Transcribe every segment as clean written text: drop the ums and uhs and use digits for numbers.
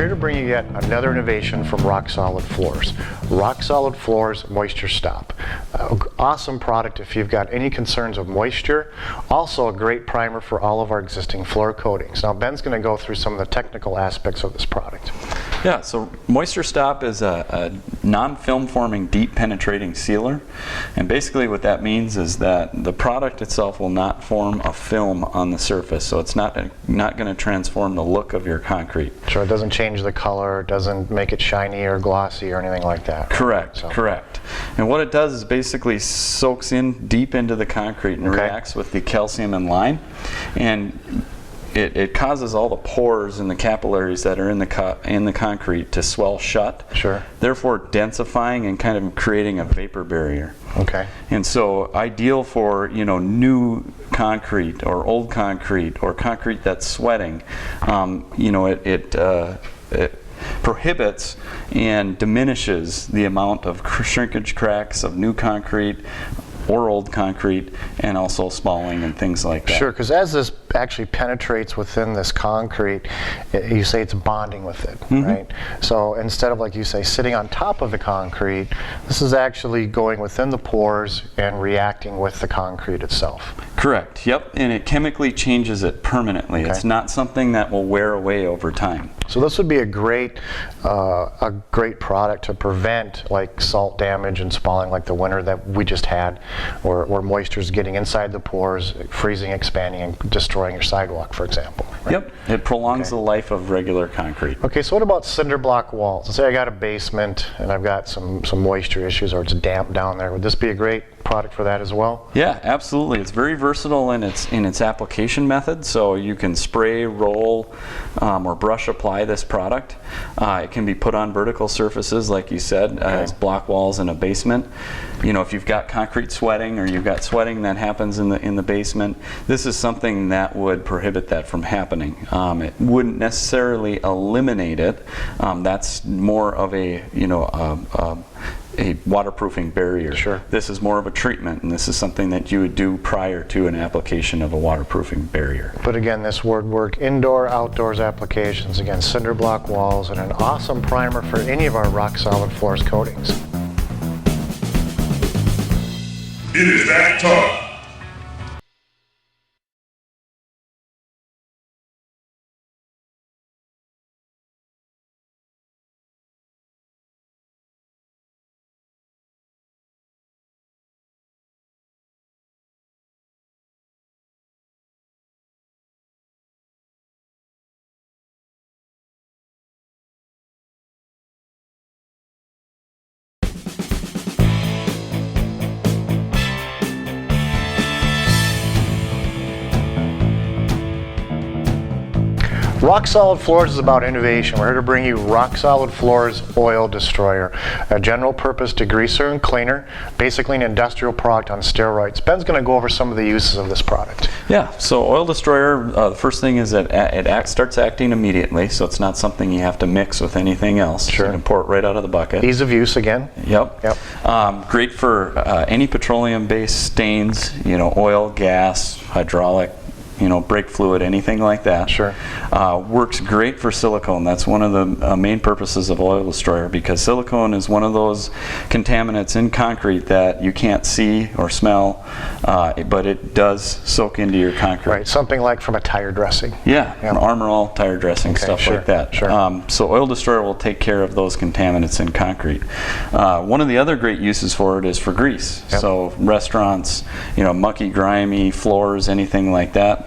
here to bring you yet another innovation from RockSolid Floors. RockSolid Floors Moisture Stop. Awesome product if you've got any concerns of moisture. Also a great primer for all of our existing floor coatings. Now Ben's going to go through some of the technical aspects of this product. Yeah, so Moisture Stop is a non-film forming deep penetrating sealer, and basically what that means is that the product itself will not form a film on the surface, so it's not going to transform the look of your concrete. Sure, it doesn't change the color, it doesn't make it shiny or glossy or anything like that. Correct, correct. And what it does is basically soaks in deep into the concrete and reacts with the calcium and lime, and it causes all the pores and the capillaries that are in the concrete to swell shut. Sure. Therefore densifying and kind of creating a vapor barrier. Okay. And so ideal for, you know, new concrete or old concrete or concrete that's sweating. You know, it prohibits and diminishes the amount of shrinkage cracks of new concrete or old concrete, and also spalling and things like that. Sure, because as this actually penetrates within this concrete, you say it's bonding with it, right? So instead of, like you say, sitting on top of the concrete, this is actually going within the pores and reacting with the concrete itself. Correct, yep, and it chemically changes it permanently. It's not something that will wear away over time. So this would be a great product to prevent like salt damage and spalling like the winter that we just had, where moisture is getting inside the pores, freezing, expanding, and destroying your sidewalk, for example. Right? Yep, it prolongs the life of regular concrete. Okay, so what about cinder block walls? Let's say I got a basement and I've got some moisture issues, or it's damp down there. Would this be a great product for that as well? Yeah, absolutely. It's very versatile in its application method, so you can spray, roll, or brush apply this product. It can be put on vertical surfaces, like you said, as block walls in a basement. You know, if you've got concrete sweating, or you've got sweating that happens in the basement, this is something that would prohibit that from happening. It wouldn't necessarily eliminate it. That's more of a, you know, a waterproofing barrier. Sure. This is more of a treatment, and this is something that you would do prior to an application of a waterproofing barrier. But again, this would work indoor, outdoors applications, again, cinder block walls, and an awesome primer for any of our RockSolid Floors coatings. It is that time. RockSolid Floors is about innovation. We're here to bring you RockSolid Floors Oil Destroyer, a general purpose degreaser and cleaner, basically an industrial product on steroids. Ben's going to go over some of the uses of this product. Yeah, so Oil Destroyer, the first thing is that it starts acting immediately, so it's not something you have to mix with anything else. Sure. So you can pour it right out of the bucket. Ease of use again. Yep. Great for any petroleum-based stains, you know, oil, gas, hydraulic, you know, brake fluid, anything like that. Sure. Works great for silicone. That's one of the main purposes of Oil Destroyer, because silicone is one of those contaminants in concrete that you can't see or smell, but it does soak into your concrete. Right, something like from a tire dressing. Yeah, an Armor All tire dressing, stuff like that. Sure. So Oil Destroyer will take care of those contaminants in concrete. One of the other great uses for it is for grease. Yep. So restaurants, you know, mucky, grimy floors, anything like that,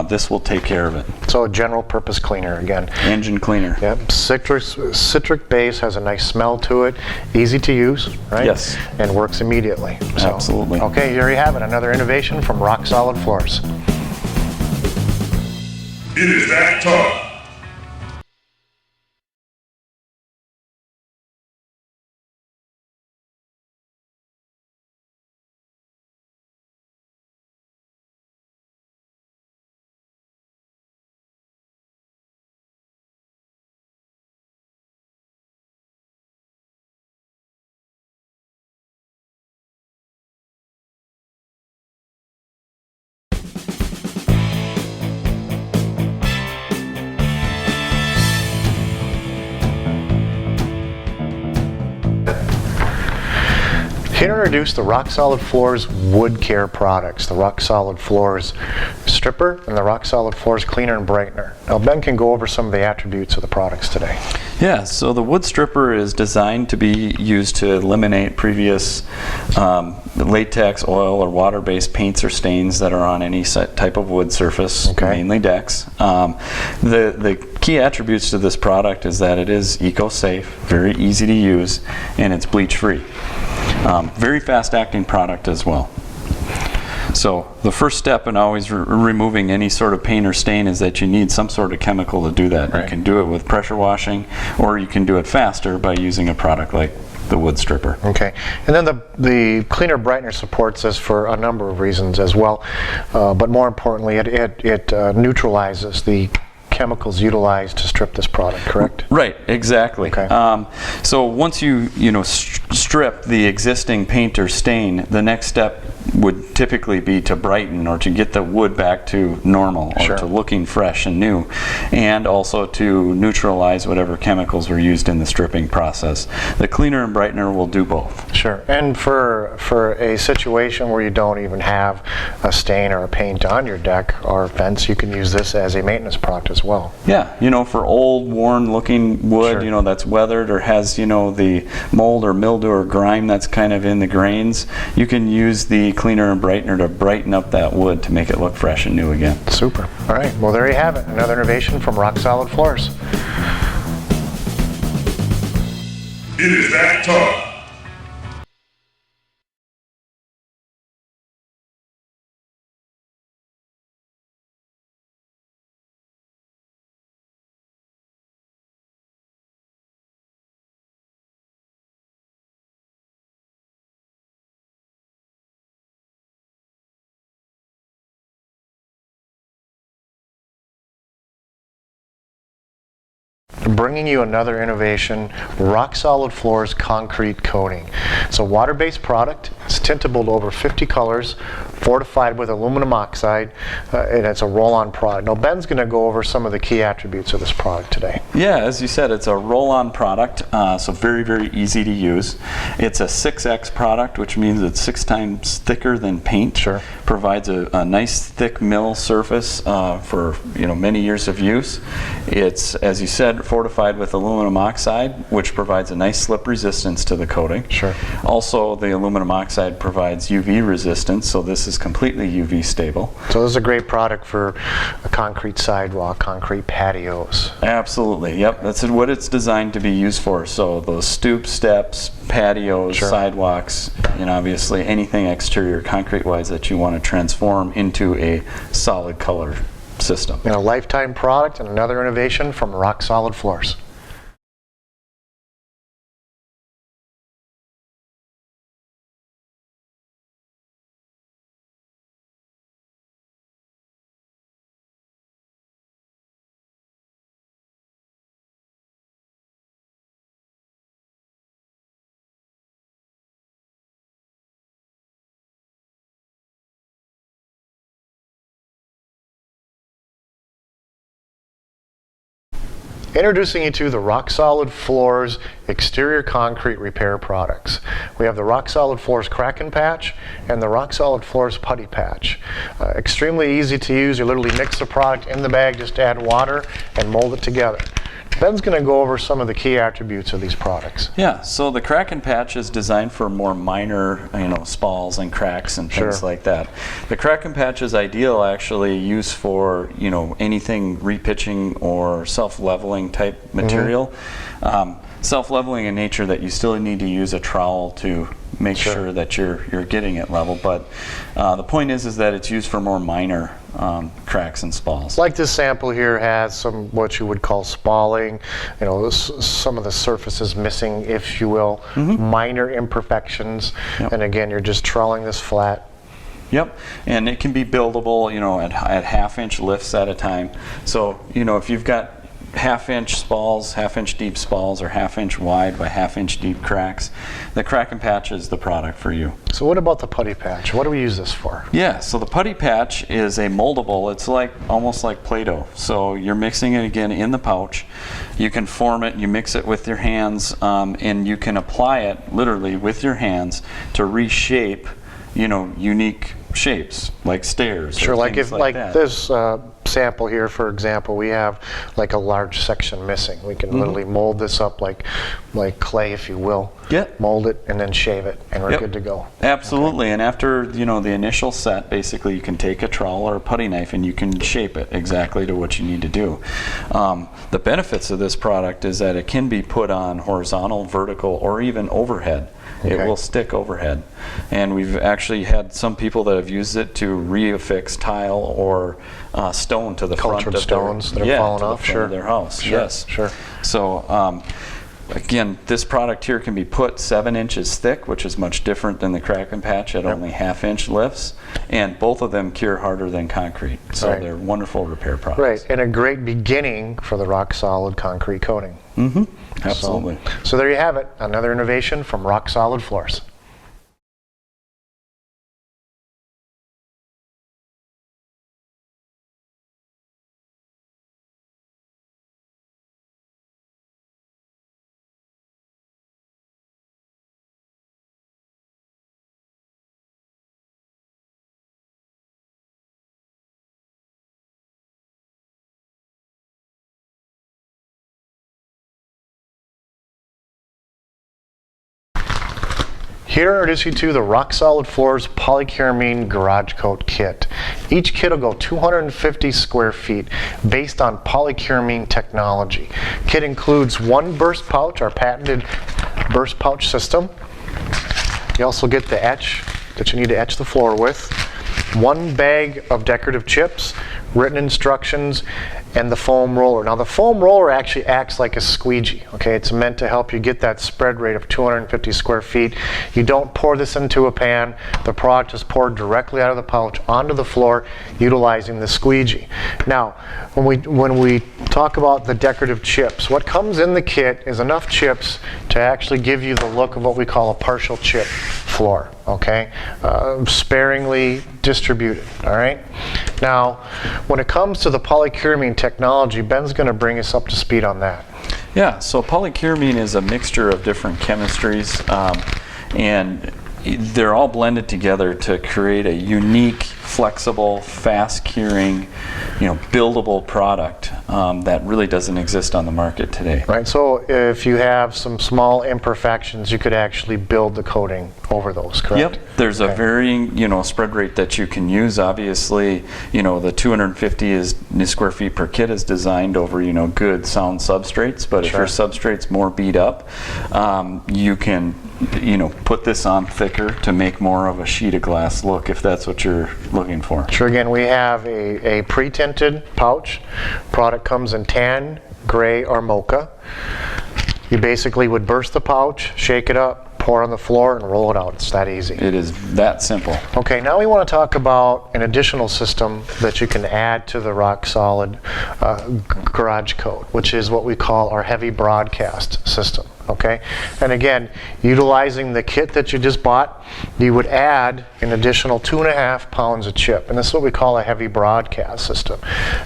this will take care of it. So a general purpose cleaner again. Engine cleaner. Yep. Citric base has a nice smell to it, easy to use, right? Yes. And works immediately. So, absolutely. Okay, here you have it, another innovation from RockSolid Floors. It is that time. Here to introduce the RockSolid Floors wood care products, the RockSolid Floors stripper and the RockSolid Floors cleaner and brightener. Now Ben can go over some of the attributes of the products today. Yeah, so the wood stripper is designed to be used to eliminate previous latex, oil, or water-based paints or stains that are on any type of wood surface, mainly decks. The key attributes to this product is that it is eco-safe, very easy to use, and it's bleach-free. Very fast-acting product as well. So the first step in always removing any sort of paint or stain is that you need some sort of chemical to do that. You can do it with pressure washing, or you can do it faster by using a product like the wood stripper. Okay, and then the Cleaner Brightener supports this for a number of reasons as well, but more importantly, it neutralizes the chemicals utilized to strip this product, correct? Right, exactly. Okay. So once you strip the existing paint or stain, the next step would typically be to brighten or to get the wood back to normal or to looking fresh and new, and also to neutralize whatever chemicals were used in the stripping process. The cleaner and brightener will do both. Sure, and for a situation where you don't even have a stain or a paint on your deck or fence, you can use this as a maintenance product as well. Yeah, for old, worn-looking wood, that's weathered or has, the mold or mildew or grime that's kind of in the grains, you can use the cleaner and brightener to brighten up that wood to make it look fresh and new again. Super. All right, well there you have it, another innovation from RockSolid Floors. It is that time. Bringing you another innovation, RockSolid Floors concrete coating. It's a water-based product. It's tintable to over 50 colors, fortified with aluminum oxide, and it's a roll-on product. Now Ben's going to go over some of the key attributes of this product today. Yeah, as you said, it's a roll-on product, so very, very easy to use. It's a 6X product, which means it's 6 times thicker than paint. Sure. Provides a nice thick mill surface for many years of use. It's, as you said, fortified with aluminum oxide, which provides a nice slip resistance to the coating. Sure. Also, the aluminum oxide provides UV resistance, so this is completely UV stable. So this is a great product for a concrete sidewalk, concrete patios. Absolutely, yep. That's what it's designed to be used for. So those stoop steps, patios, sidewalks, and obviously anything exterior concrete-wise that you want to transform into a solid color system. And a lifetime product and another innovation from RockSolid Floors. Introducing you to the RockSolid Floors exterior concrete repair products. We have the RockSolid Floors Crack and Patch and the RockSolid Floors Putty Patch. Extremely easy to use. You literally mix the product in the bag, just add water and mold it together. Ben's going to go over some of the key attributes of these products. Yeah, so the Crack and Patch is designed for more minor, spalls and cracks and things like that. The Crack and Patch is ideal, actually, used for anything repitching or self-leveling type material. Self-leveling in nature that you still need to use a trowel to make sure that you're getting it level, but the point is that it's used for more minor cracks and spalls. Like this sample here has some what you would call spalling, some of the surfaces missing, if you will, minor imperfections, and again you're just troweling this flat. Yep, and it can be buildable, at half-inch lifts at a time. So if you've got half-inch spalls, half-inch deep spalls, or half-inch wide by half-inch deep cracks, the crack and patch is the product for you. So what about the putty patch? What do we use this for? Yeah, so the putty patch is a moldable. It's like almost like Play-Doh. So you're mixing it again in the pouch. You can form it, you mix it with your hands, and you can apply it literally with your hands to reshape, unique shapes like stairs. Sure, or like things if like like that. this sample here, for example, we have like a large section missing. We can literally mold this up like clay, if you will. Yep. Mold it and then shave it, and we're Yep. good to go. Absolutely, and after the initial set, basically you can take a trowel or a putty knife and you can shape it exactly to what you need to do. The benefits of this product is that it can be put on horizontal, vertical, or even overhead. It Okay. will stick overhead, and we've actually had some people that have used it to reaffix tile or stone to the front Cultured of stones their, that have fallen to the off, front sure. of their house. Sure, Yes, sure. So. Again, this product here can be put 7 inches thick, which is much different than the crack and patch at only half-inch lifts, and both of them cure harder than concrete. So Right. they're wonderful repair products. Right, and a great beginning for the RockSolid concrete coating. Mm-hmm. Absolutely. So there you have it, another innovation from RockSolid Floors. Here are introducing to the RockSolid Floors Polycuramine Garage Coat Kit. Each kit will go 250 square feet based on polycuramine technology. Kit includes one burst pouch, our patented burst pouch system. You also get the etch that you need to etch the floor with, one bag of decorative chips, written instructions, and the foam roller. Now the foam roller actually acts like a squeegee, okay? It's meant to help you get that spread rate of 250 square feet. You don't pour this into a pan. The product is poured directly out of the pouch onto the floor utilizing the squeegee. Now, when we talk about the decorative chips, what comes in the kit is enough chips to actually give you the look of what we call a partial chip floor, okay? Sparingly distributed, all right? Now, when it comes to the polycuramine technology, Ben's going to bring us up to speed on that. Yeah, so polycuramine is a mixture of different chemistries, and they're all blended together to create a unique, flexible, fast curing, buildable product that really doesn't exist on the market today. Right, so if you have some small imperfections, you could actually build the coating over those, correct? Yep, there's a Okay. varying, spread rate that you can use. Obviously, the 250 square feet per kit is designed over, good sound substrates, but if Sure. your substrate's more beat up, you can put this on thicker to make more of a sheet of glass look if that's what you're looking for. Sure, again, we have a pre-tinted pouch. Product comes in tan, gray, or mocha. You basically would burst the pouch, shake it up, pour on the floor, and roll it out. It's that easy. It is that simple. Okay, now we want to talk about an additional system that you can add to the RockSolid garage coat, which is what we call our heavy broadcast system. Okay, and again, utilizing the kit that you just bought, you would add an additional 2.5 pounds of chip, and this is what we call a heavy broadcast system.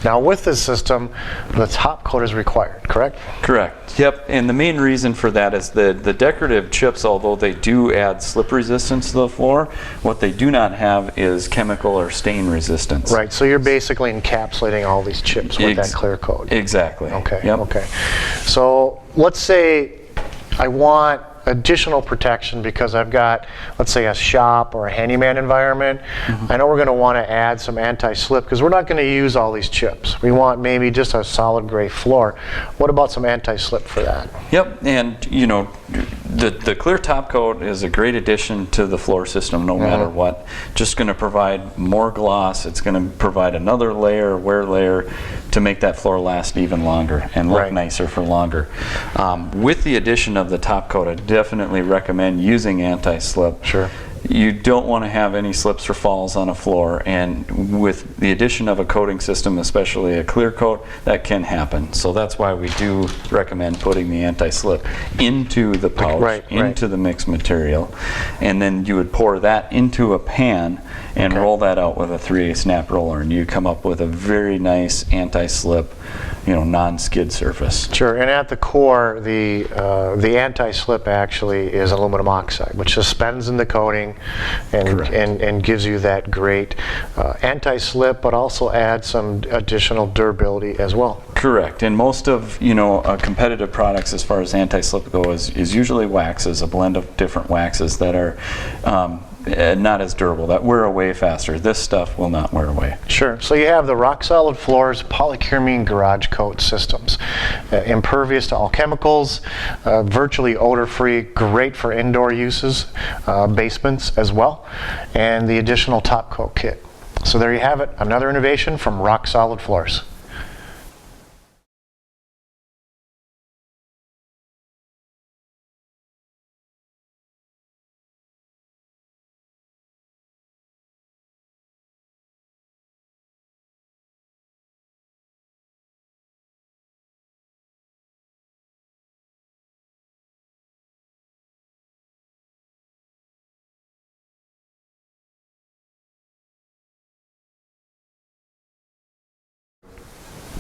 Now with this system, the top coat is required, correct? Correct. Yep, and the main reason for that is the decorative chips, although they do add slip resistance to the floor, what they do not have is chemical or stain resistance. Right, so you're basically encapsulating all these chips with that clear coat. Exactly. Okay, Yep. okay. So let's say I want additional protection because I've got, let's say, a shop or a handyman environment. I know we're going to want to add some anti-slip because we're not going to use all these chips. We want maybe just a solid gray floor. What about some anti-slip for that? Yep, and the clear top coat is a great addition to the floor system no matter what. Just going to provide more gloss. It's going to provide another layer, wear layer, to make that floor last even longer and look Right. nicer for longer. With the addition of the top coat, I definitely recommend using anti-slip. Sure. You don't want to have any slips or falls on a floor, and with the addition of a coating system, especially a clear coat, that can happen. So that's why we do recommend putting the anti-slip into the pouch, into the mixed material, and then you would pour that into a pan and roll that out with a 3/8 snap roller, and you come up with a very nice anti-slip, non-skid surface. Sure, and at the core, the anti-slip actually is aluminum oxide, which suspends in the coating and gives you that great anti-slip, but also adds some additional durability as well. Correct, and most of competitive products as far as anti-slip go is usually waxes, a blend of different waxes that are not as durable, that wear away faster. This stuff will not wear away. Sure. So you have the RockSolid Floors polycuramine garage coat systems. Impervious to all chemicals, virtually odor-free, great for indoor uses, basements as well, and the additional top coat kit. So there you have it, another innovation from RockSolid Floors.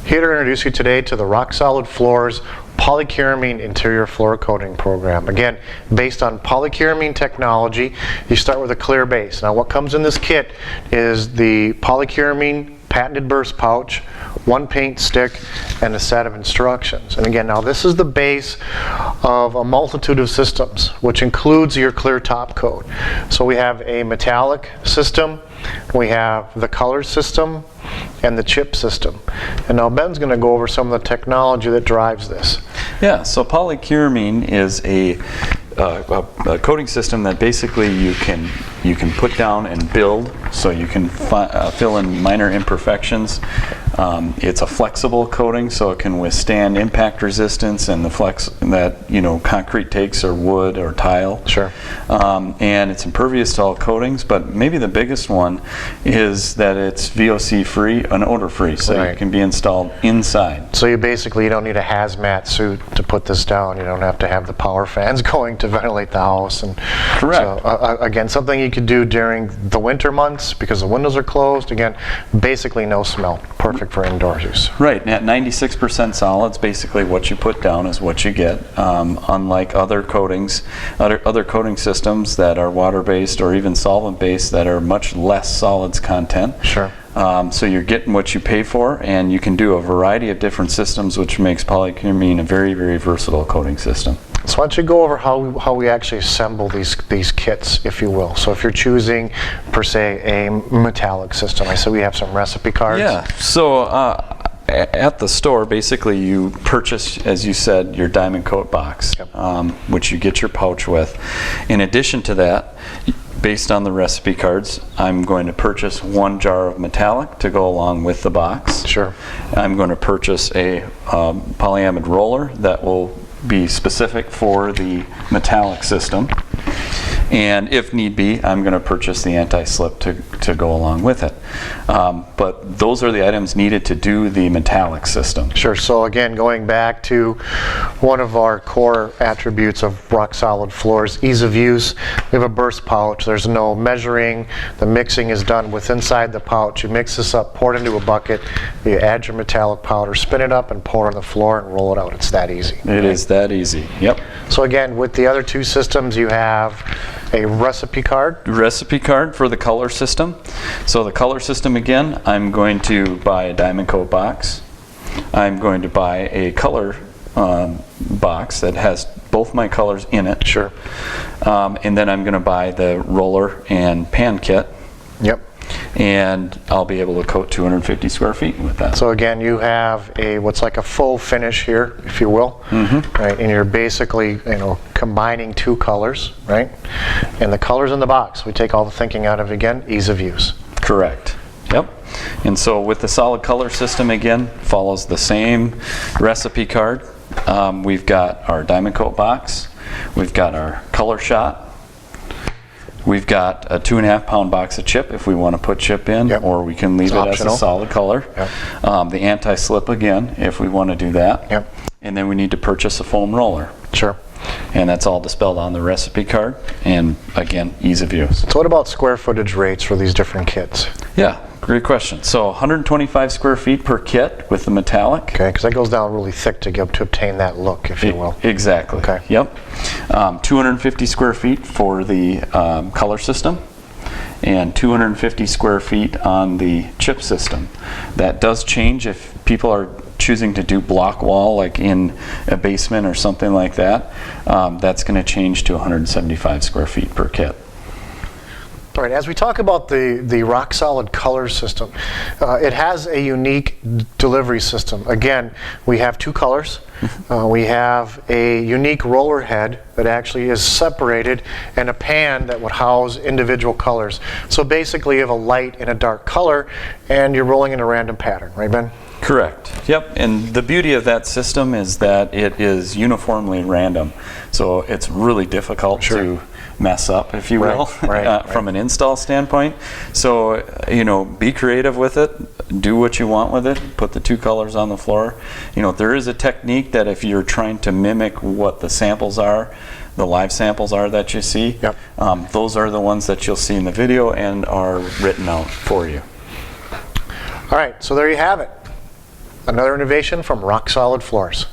Here to introduce you today to the RockSolid Floors polycuramine interior floor coating program. Again, based on polycuramine technology, you start with a clear base. Now what comes in this kit is the polycuramine patented burst pouch, one paint stick, and a set of instructions. And again, now this is the base of a multitude of systems, which includes your clear top coat. So we have a metallic system, we have the color system, and the chip system. And now Ben's going to go over some of the technology that drives this. Yeah, so polycuramine is a coating system that basically you can put down and build, so you can fill in minor imperfections. It's a flexible coating, so it can withstand impact resistance and the flex that concrete takes, or wood or tile. Sure. And it's impervious to all coatings, but maybe the biggest one is that it's VOC free and odor free, so it can be installed inside. So you don't need a hazmat suit to put this down. You don't have to have the power fans going to ventilate the house. And correct. So again, something you could do during the winter months because the windows are closed. Again, basically no smell. Perfect for indoor use. Right, at 96% solids, basically what you put down is what you get. Unlike other coatings, other coating systems that are water-based or even solvent-based that are much less solids content. Sure. So you're getting what you pay for, and you can do a variety of different systems, which makes polycuramine a very, very versatile coating system. So why don't you go over how we actually assemble these kits, if you will. So if you're choosing, per se, a metallic system, I said we have some recipe cards. Yeah, so at the store, basically you purchase, as you said, your diamond coat box, which you get your pouch with. In addition to that, based on the recipe cards, I'm going to purchase 1 jar of metallic to go along with the box. Sure. I'm going to purchase a polyamide roller that will be specific for the metallic system. And if need be, I'm going to purchase the anti-slip to go along with it. But those are the items needed to do the metallic system. Sure. So again, going back to one of our core attributes of RockSolid Floors, ease of use. We have a burst pouch. There's no measuring. The mixing is done with inside the pouch. You mix this up, pour it into a bucket. You add your metallic powder, spin it up, and pour it on the floor and roll it out. It's that easy. It is that easy. Yep. So again, with the other two systems, you have a recipe card. Recipe card for the color system. So the color system, again, I'm going to buy a diamond coat box. I'm going to buy a color box that has both my colors in it. Sure. And then I'm going to buy the roller and pan kit. Yep. And I'll be able to coat 250 square feet with that. So again, you have what's like a full finish here, if you will, right? And you're basically, combining two colors, right? And the colors in the box, we take all the thinking out of, again, ease of use. Correct. Yep. And so with the solid color system, again, follows the same recipe card. We've got our diamond coat box. We've got our color shot. We've got a 2.5 pound box of chip if we want to put chip in, Yep. or we can leave It's it optional. as a solid color. Yep. The anti-slip again if we want to do that. Yep. And then we need to purchase a foam roller. Sure. And that's all dispelled on the recipe card, and again, ease of use. So what about square footage rates for these different kits? Yeah, great question. So 125 square feet per kit with the metallic. Okay, because that goes down really thick to obtain that look, if you will. Exactly. Okay. Yep. 250 square feet for the color system, and 250 square feet on the chip system. That does change if people are choosing to do block wall, like in a basement or something like that. That's going to change to 175 square feet per kit. All right, as we talk about the RockSolid color system, it has a unique delivery system. Again, we have two colors. We have a unique roller head that actually is separated, and a pan that would house individual colors. So basically you have a light and a dark color, and you're rolling in a random pattern, right, Ben? Correct. Yep. And the beauty of that system is that it is uniformly random. So it's really difficult to mess up, if you will, from an install standpoint. So, be creative with it. Do what you want with it. Put the two colors on the floor. There is a technique that if you're trying to mimic what the samples are, the live samples are that you see, those are the ones that you'll see in the video and are written out for you. All right, so there you have it. Another innovation from RockSolid Floors.